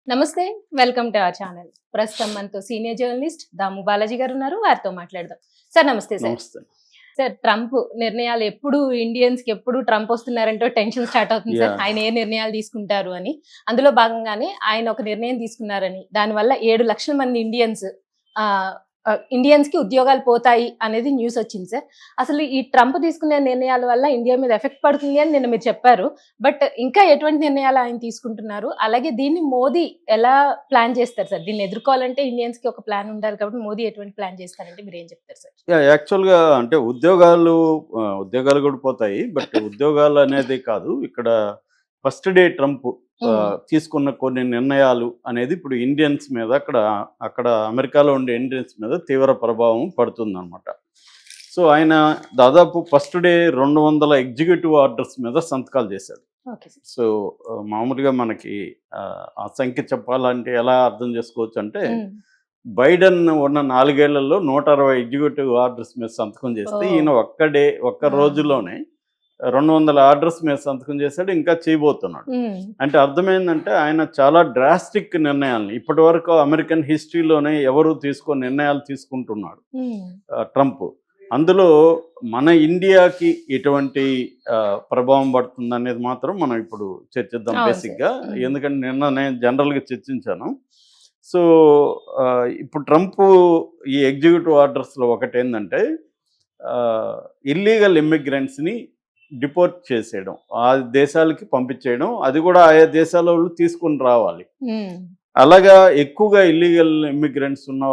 నమస్తే. Welcome to our channel. ప్రస్తుతం మనతో సీనియర్ జర్నలిస్ట్ దాము బాలాజీ గారు ఉన్నారు. వారితో మాట్లాడదాం. సార్ నమస్తే సార్. నమస్తే. సార్ ట్రంప్ నిర్ణయాలు ఎప్పుడు ఇండియన్స్‌కి ఎప్పుడు ట్రంప్ వస్తున్నారంటో టెన్షన్ స్టార్ట్ అవుతుంది సార్. యాహ్! ఆయన ఏ నిర్ణయాలు తీసుకుంటారు అని. అందులో భాగంగానే ఆయన ఒక నిర్ణయం తీసుకున్నారని, దానివల్ల 7,00,000 మంది ఇండియన్స్‌కి ఉద్యోగాలు పోతాయి అనేది న్యూస్ వచ్చింది సార్. అసలు ఈ ట్రంప్ తీసుకునే నిర్ణయాల వల్ల ఇండియా మీద ఎఫెక్ట్ పడుతుంది అని నిన్న మీరు చెప్పారు. బట్ ఇంకా ఎటువంటి నిర్ణయాలు ఆయన తీసుకుంటున్నారు? అలాగే దీన్ని మోదీ ఎలా ప్లాన్ చేస్తారు సార్? దీన్ని ఎదుర్కోవాలంటే ఇండియన్స్‌కి ఒక ప్లాన్ ఉండాలి కాబట్టి మోదీ ఎటువంటి ప్లాన్ చేస్తారంటే మీరేం చెప్తారు సార్? యాక్చువల్‌గా అంటే ఉద్యోగాలు కూడా పోతాయి. బట్ ఉద్యోగాలు అనేది కాదు. ఇక్కడ ఫస్ట్ డే ట్రంప్ తీసుకున్న కొన్ని నిర్ణయాలు అనేది ఇప్పుడు ఇండియన్స్ మీద అక్కడ అమెరికాలో ఉండే ఇండియన్స్ మీద తీవ్ర ప్రభావం పడుతుందన్నమాట. సో ఆయన దాదాపు ఫస్ట్ డే 200 ఎగ్జిక్యూటివ్ ఆర్డర్స్ మీద సంతకాలు చేశాడు. Okay sir. సో మామూలుగా మనకి ఆ సంఖ్య చెప్పాలంటే ఎలా అర్థం చేసుకోవచ్చు అంటే బైడెన్ ఉన్న 4 ఏళ్లలో 160 ఎగ్జిక్యూటివ్ ఆర్డర్స్ మీద సంతకం చేస్తే ఈయన ఒక్క రోజులోనే 200 ఆర్డర్స్ మీద సంతకం చేశాడు, ఇంకా చేయబోతున్నాడు. అంటే అర్థమైందంటే ఆయన చాలా డ్రాస్టిక్ నిర్ణయాలను ఇప్పటి వరకు అమెరికన్ హిస్టరీలోనే ఎవరు తీసుకొని నిర్ణయాలు తీసుకుంటున్నాడు ట్రంప్. అందులో మన ఇండియాకి ఎటువంటి ప్రభావం పడుతుంది అనేది మాత్రం మనం ఇప్పుడు చర్చిద్దాం బేసిక్గా. ఎందుకంటే నిన్న నేను జనరల్గా చర్చించాను. సో ఇప్పుడు ట్రంప్ ఈ ఎగ్జిక్యూటివ్ ఆర్డర్స్లో ఒకటి ఏంటంటే ఇల్లీగల్ ఇమ్మిగ్రెంట్స్ని డిపోర్ట్ చేసేయడం, ఆ దేశాలకి పంపించేయడం, అది కూడా ఆయా దేశాల వాళ్ళు తీసుకుని రావాలి. అలాగా ఎక్కువగా ఇల్లీగల్ ఇమ్మిగ్రెంట్స్ ఉన్న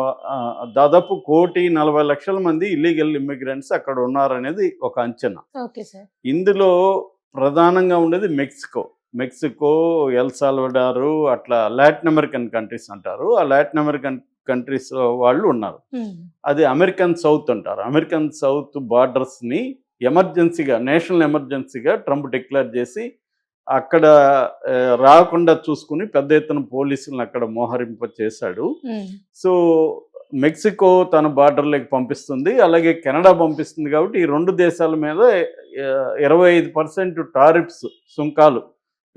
దాదాపు 1,40,00,000 మంది ఇల్లీగల్ ఇమ్మిగ్రెంట్స్ అక్కడ ఉన్నారనేది ఒక అంచనా. ఇందులో ప్రధానంగా ఉండేది మెక్సికో, ఎల్ సాల్వడారు, అట్లా లాటిన్ అమెరికన్ కంట్రీస్ అంటారు. ఆ లాటిన్ అమెరికన్ కంట్రీస్ వాళ్ళు ఉన్నారు. అది అమెరికన్ సౌత్ అంటారు. అమెరికన్ సౌత్ బార్డర్స్ని నేషనల్ ఎమర్జెన్సీగా ట్రంప్ డిక్లేర్ చేసి అక్కడ రాకుండా చూసుకుని పెద్ద ఎత్తున పోలీసులను అక్కడ మోహరింప చేశాడు. సో మెక్సికో తన బార్డర్లోకి పంపిస్తుంది, అలాగే కెనడా పంపిస్తుంది. కాబట్టి ఈ రెండు దేశాల మీద 25% టారిఫ్స్, సుంకాలు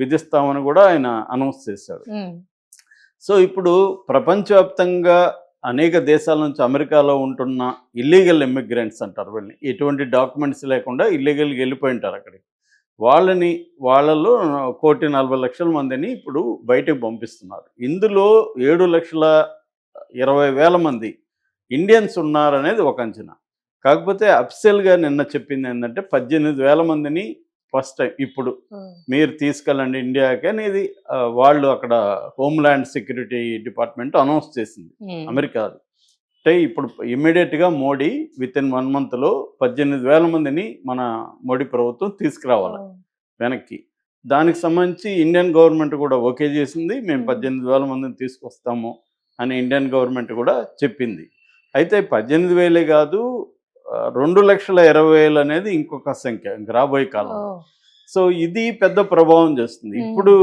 విధిస్తామని కూడా ఆయన అనౌన్స్ చేశాడు. సో ఇప్పుడు ప్రపంచవ్యాప్తంగా అనేక దేశాల నుంచి అమెరికాలో ఉంటున్న ఇల్లీగల్ ఇమ్మిగ్రెంట్స్ అంటారు వీళ్ళని, ఎటువంటి డాక్యుమెంట్స్ లేకుండా ఇల్లీగల్గా వెళ్ళిపోయి ఉంటారు అక్కడికి. వాళ్ళలో 1,40,00,000 మందిని ఇప్పుడు బయటకు పంపిస్తున్నారు. ఇందులో 7,20,000 మంది ఇండియన్స్ ఉన్నారనేది ఒక అంచనా. కాకపోతే అఫీషియల్గా నిన్న చెప్పింది ఏంటంటే 18,000 మందిని ఫస్ట్ టైం ఇప్పుడు మీరు తీసుకెళ్ళండి ఇండియాకి అనేది వాళ్ళు అక్కడ హోమ్ల్యాండ్ సెక్యూరిటీ డిపార్ట్మెంట్ అనౌన్స్ చేసింది, అమెరికాది. అంటే ఇప్పుడు ఇమ్మీడియట్గా మోడీ వితిన్ 1 మంత్లో 18,000 మందిని మన మోడీ ప్రభుత్వం తీసుకురావాలి వెనక్కి. దానికి సంబంధించి ఇండియన్ గవర్నమెంట్ కూడా ఓకే చేసింది. మేము 18,000 మందిని తీసుకొస్తాము అని ఇండియన్ గవర్నమెంట్ కూడా చెప్పింది. అయితే 18,000 కాదు, 2,20,000 అనేది ఇంకొక సంఖ్య రాబోయే కాలంలో. సో ఇది పెద్ద ప్రభావం చేస్తుంది. ఇప్పుడు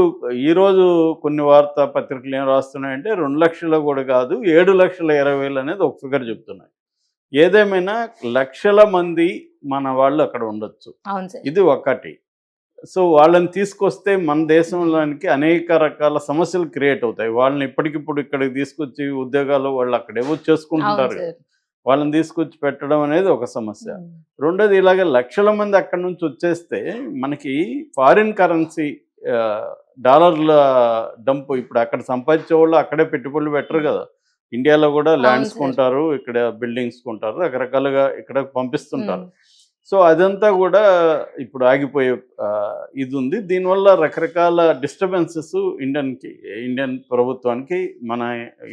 ఈరోజు కొన్ని వార్తా పత్రికలు ఏం రాస్తున్నాయంటే 2 లక్షలు కూడా కాదు, 7,20,000 అనేది ఒక ఫిగర్ చెప్తున్నాయి. ఏదేమైనా లక్షల మంది మన వాళ్ళు అక్కడ ఉండొచ్చు, ఇది ఒకటి. సో వాళ్ళని తీసుకొస్తే మన దేశంలోనికి అనేక రకాల సమస్యలు క్రియేట్ అవుతాయి. వాళ్ళని ఇప్పటికిప్పుడు ఇక్కడికి తీసుకొచ్చి ఉద్యోగాలు వాళ్ళు అక్కడ ఏవో చేసుకుంటుంటారు, వాళ్ళని తీసుకొచ్చి పెట్టడం అనేది ఒక సమస్య. రెండోది, ఇలాగే లక్షల మంది అక్కడి నుంచి వచ్చేస్తే మనకి ఫారిన్ కరెన్సీ డాలర్ల డంప్, ఇప్పుడు అక్కడ సంపాదించే వాళ్ళు అక్కడే పెట్టుబడులు పెట్టరు కదా. ఇండియాలో కూడా ల్యాండ్స్ కొంటారు, ఇక్కడ బిల్డింగ్స్ కొంటారు, రకరకాలుగా ఇక్కడ పంపిస్తుంటారు. సో అదంతా కూడా ఇప్పుడు ఆగిపోయే ఇది ఉంది. దీనివల్ల రకరకాల డిస్టర్బెన్సెస్ ఇండియన్ ప్రభుత్వానికి, మన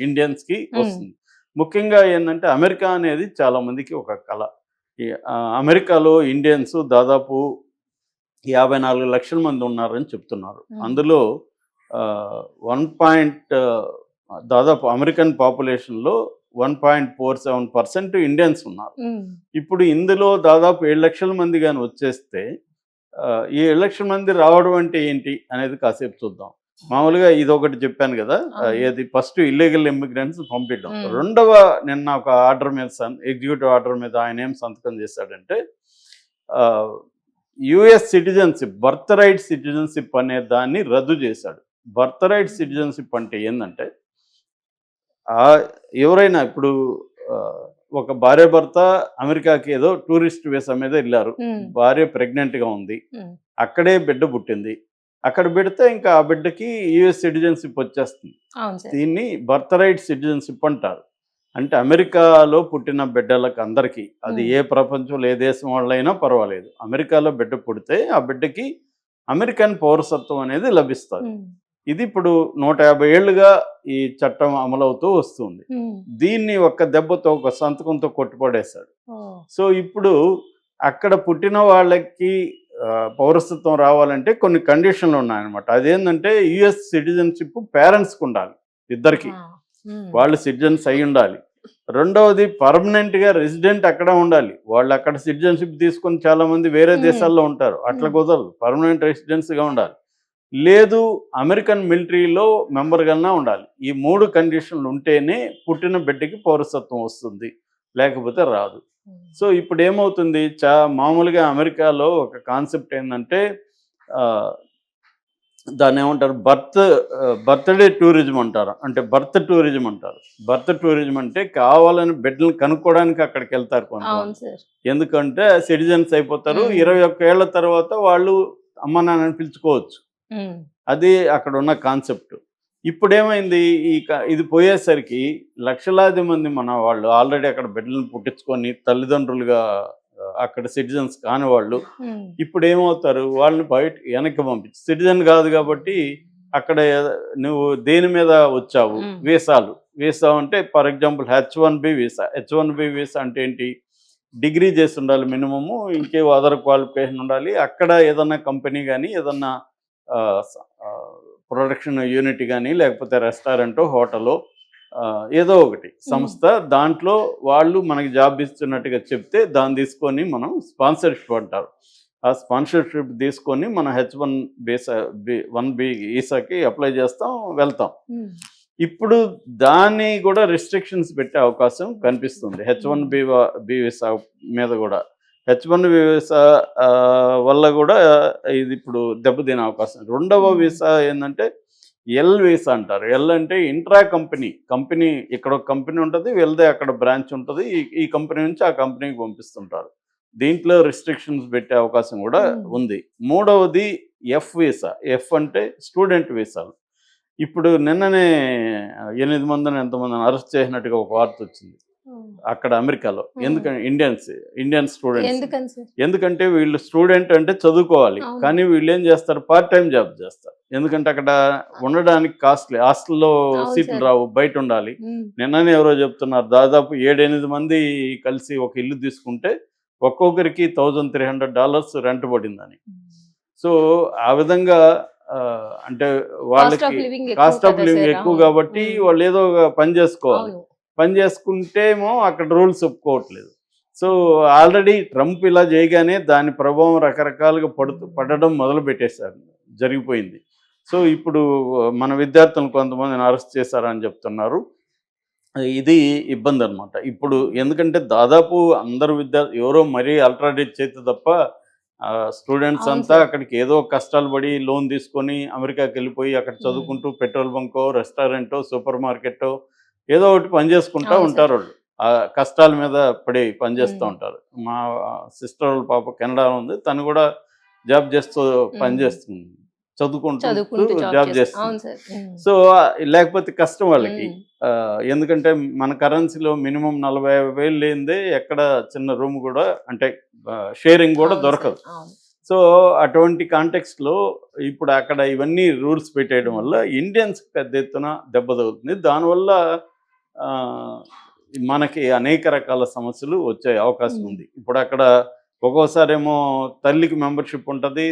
ఇండియన్స్కి వస్తుంది. ముఖ్యంగా ఏంటంటే అమెరికా అనేది చాలామందికి ఒక కళ. అమెరికాలో ఇండియన్స్ దాదాపు 54 లక్షల మంది ఉన్నారని చెప్తున్నారు. అందులో దాదాపు అమెరికన్ పాపులేషన్లో 1.47% ఇండియన్స్ ఉన్నారు. ఇప్పుడు ఇందులో దాదాపు 7 లక్షల మంది కానీ వచ్చేస్తే ఈ 7 లక్షల మంది రావడం అంటే ఏంటి అనేది కాసేపు చూద్దాం. మామూలుగా ఇది ఒకటి చెప్పాను కదా, ఏది ఫస్ట్ ఇల్లీగల్ ఇమ్మిగ్రెంట్స్ పంపించడం. రెండవ, నిన్న ఒక ఆర్డర్ మీద ఎగ్జిక్యూటివ్ ఆర్డర్ మీద ఆయన ఏం సంతకం చేశాడంటే US citizenship, birth right citizenship అనే దాన్ని రద్దు చేశాడు. బర్త్ రైట్ సిటిజన్షిప్ అంటే ఏంటంటే ఆ ఎవరైనా ఇప్పుడు ఆ, ఒక భార్య భర్త అమెరికాకి ఏదో టూరిస్ట్ వీసా మీద వెళ్ళారు. భార్య ప్రెగ్నెంట్గా ఉంది, ఉమ్, అక్కడే బిడ్డ పుట్టింది. అక్కడ పెడితే ఇంకా ఆ బిడ్డకి యుఎస్ సిటిజన్షిప్ వచ్చేస్తుంది. అవును సార్. దీన్ని బర్త్ రైట్ సిటిజన్షిప్ అంటారు. అంటే అమెరికాలో పుట్టిన బిడ్డలకు అందరికీ, అది ఏ ప్రపంచంలో ఏ దేశం వాళ్ళైనా పర్వాలేదు, అమెరికాలో బిడ్డ పుడితే ఆ బిడ్డకి అమెరికన్ పౌరసత్వం అనేది లభిస్తుంది. ఉమ్, ఇది ఇప్పుడు 150 ఏళ్లుగా ఈ చట్టం అమలవుతూ వస్తుంది. ఉమ్, దీన్ని ఒక్క దెబ్బతో ఒక సంతకంతో కొట్టుపడేశాడు. ఓ, సో ఇప్పుడు అక్కడ పుట్టిన వాళ్ళకి పౌరసత్వం రావాలంటే కొన్ని కండిషన్లు ఉన్నాయన్నమాట. అదేంటంటే యుఎస్ సిటిజన్షిప్ పేరెంట్స్కి ఉండాలి, ఇద్దరికి, ఆ, ఉమ్, వాళ్ళు సిటిజన్స్ అయి ఉండాలి. రెండవది పర్మనెంట్గా రెసిడెంట్ అక్కడ ఉండాలి. వాళ్ళు అక్కడ సిటిజన్షిప్ తీసుకొని చాలామంది వేరే దేశాల్లో ఉంటారు, అట్లా కుదరదు, పర్మనెంట్ రెసిడెన్స్గా ఉండాలి. లేదు అమెరికన్ మిలిటరీలో మెంబర్గానే ఉండాలి. ఈ 3 కండిషన్లు ఉంటేనే పుట్టిన బిడ్డకి పౌరసత్వం వస్తుంది, లేకపోతే రాదు. ఉమ్, సో ఇప్పుడు ఏమవుతుంది, మామూలుగా అమెరికాలో ఒక కాన్సెప్ట్ ఏంటంటే దాన్ని ఏమంటారు, బర్త్డే టూరిజం అంటారు. అంటే బర్త్ టూరిజం అంటారు. బర్త్ టూరిజం అంటే కావాలని బిడ్డలు కనుక్కోవడానికి అక్కడికి వెళ్తారు అవును కొంతమంది. సార్. ఎందుకంటే సిటిజన్స్ అయిపోతారు, ఉమ్, 21 ఏళ్ల తర్వాత వాళ్ళు అమ్మ నాన్నని పిలుచుకోవచ్చు. ఉమ్, అది అక్కడ ఉన్న కాన్సెప్ట్. ఇప్పుడేమైంది, ఇది పోయేసరికి లక్షలాది మంది మన వాళ్ళు ఆల్రెడీ అక్కడ బిడ్డలను పుట్టించుకొని తల్లిదండ్రులుగా అక్కడ సిటిజన్స్ కాని వాళ్ళు ఉమ్, ఇప్పుడు ఏమవుతారు, వాళ్ళని బయట వెనక్కి పంపించి, సిటిజన్ కాదు కాబట్టి అక్కడ నువ్వు దేని మీద వచ్చావు, వీసాలు. వీసా అంటే for example H1B visa. H1B visa అంటే ఏంటి, డిగ్రీ చేసి ఉండాలి మినిమము, ఇంకే అదర్ క్వాలిఫికేషన్ ఉండాలి. అక్కడ ఏదన్నా కంపెనీ కానీ ఏదన్నా ప్రొడక్షన్ యూనిట్ కానీ లేకపోతే రెస్టారెంటో హోటలో ఏదో ఒకటి సంస్థ, దాంట్లో వాళ్ళు మనకి జాబ్ ఇస్తున్నట్టుగా చెప్తే దాన్ని తీసుకొని మనం స్పాన్సర్షిప్ అంటారు. ఆ స్పాన్సర్షిప్ తీసుకొని మన H1B వీసాకి అప్లై చేస్తాం, వెళ్తాం. ఉమ్, ఇప్పుడు దాన్ని కూడా రిస్ట్రిక్షన్స్ పెట్టే అవకాశం కనిపిస్తుంది H1B వీసా మీద కూడా. H1B వీసా వల్ల కూడా ఇది ఇప్పుడు దెబ్బతినే అవకాశం. రెండవ వీసా ఏంటంటే ఎల్ వీసా అంటారు. ఎల్ అంటే ఇంట్రా కంపెనీ ఇక్కడ ఒక కంపెనీ ఉంటుంది, వీళ్ళదే అక్కడ బ్రాంచ్ ఉంటుంది, ఈ కంపెనీ నుంచి ఆ కంపెనీకి పంపిస్తుంటారు. దీంట్లో రిస్ట్రిక్షన్స్ పెట్టే అవకాశం కూడా ఉంది. మూడవది ఎఫ్ వీసా. ఎఫ్ అంటే స్టూడెంట్ వీసాలు. ఇప్పుడు నిన్ననే 8 మందిని ఎంతమందిని అరెస్ట్ చేసినట్టుగా ఒక వార్త వచ్చింది అక్కడ అమెరికాలో. ఎందుకంటే ఇండియన్ స్టూడెంట్స్. ఎందుకని సార్? ఎందుకంటే వీళ్ళు స్టూడెంట్ అంటే చదువుకోవాలి, అవును. కానీ వీళ్ళు ఏం చేస్తారు, పార్ట్ టైం జాబ్ చేస్తారు. ఎందుకంటే అక్కడ ఉండడానికి కాస్ట్లీ, హాస్టల్లో అవును సీట్లు సార్. రావు, బయట ఉండాలి. ఉమ్, నిన్ననే ఎవరో చెప్తున్నారు, దాదాపు 7-8 మంది కలిసి ఒక ఇల్లు తీసుకుంటే ఒక్కొక్కరికి $1,300 రెంట్ పడిందని. సో ఆ విధంగా అంటే వాళ్ళకి కాస్ట్ ఆఫ్ లివింగ్ ఎక్కువ కాబట్టి వాళ్ళు ఏదో ఒక పని చేసుకోవాలి. పని చేసుకుంటేమో అక్కడ రూల్స్ ఒప్పుకోవట్లేదు. సో ఆల్రెడీ ట్రంప్ ఇలా చేయగానే దాని ప్రభావం రకరకాలుగా పడడం మొదలు పెట్టేశారు, జరిగిపోయింది. సో ఇప్పుడు మన విద్యార్థులను కొంతమందిని అరెస్ట్ చేశారని చెప్తున్నారు. ఇది ఇబ్బంది అనమాట ఇప్పుడు. ఎందుకంటే దాదాపు అందరు ఎవరో మరీ అల్ట్రాడేట్ చేస్తే తప్ప స్టూడెంట్స్ అవును అంతా సార్. అక్కడికి ఏదో కష్టాలు పడి లోన్ తీసుకొని అమెరికాకి వెళ్ళిపోయి అక్కడ చదువుకుంటూ పెట్రోల్ బంకో, రెస్టారెంటో, సూపర్ మార్కెట్టో ఏదో ఒకటి పని చేసుకుంటూ అవును ఉంటారు వాళ్ళు. ఆ కష్టాల మీద పడి పని చేస్తూ ఉంటారు. మా సిస్టర్ వాళ్ళ పాప కెనడాలో ఉంది, తను కూడా జాబ్ చేస్తూ పని చేస్తుంది, చదువుకుంటూ జాబ్ చేస్తుంది. అవును సార్. సో లేకపోతే కష్టం వాళ్ళకి. ఎందుకంటే మన కరెన్సీలో మినిమం 40,000 లేనిదే ఎక్కడ చిన్న రూమ్ కూడా, అంటే షేరింగ్ కూడా అవును దొరకదు. సార్. అవును. సో అటువంటి కాంటెక్స్లో ఇప్పుడు అక్కడ ఇవన్నీ రూల్స్ పెట్టేయడం వల్ల ఇండియన్స్ పెద్ద ఎత్తున దెబ్బ తగులుతుంది. దానివల్ల మనకి అనేక రకాల సమస్యలు వచ్చే అవకాశం ఉంది. ఇప్పుడు అక్కడ ఒక్కోసారి ఏమో తల్లికి మెంబర్షిప్ ఉంటుంది,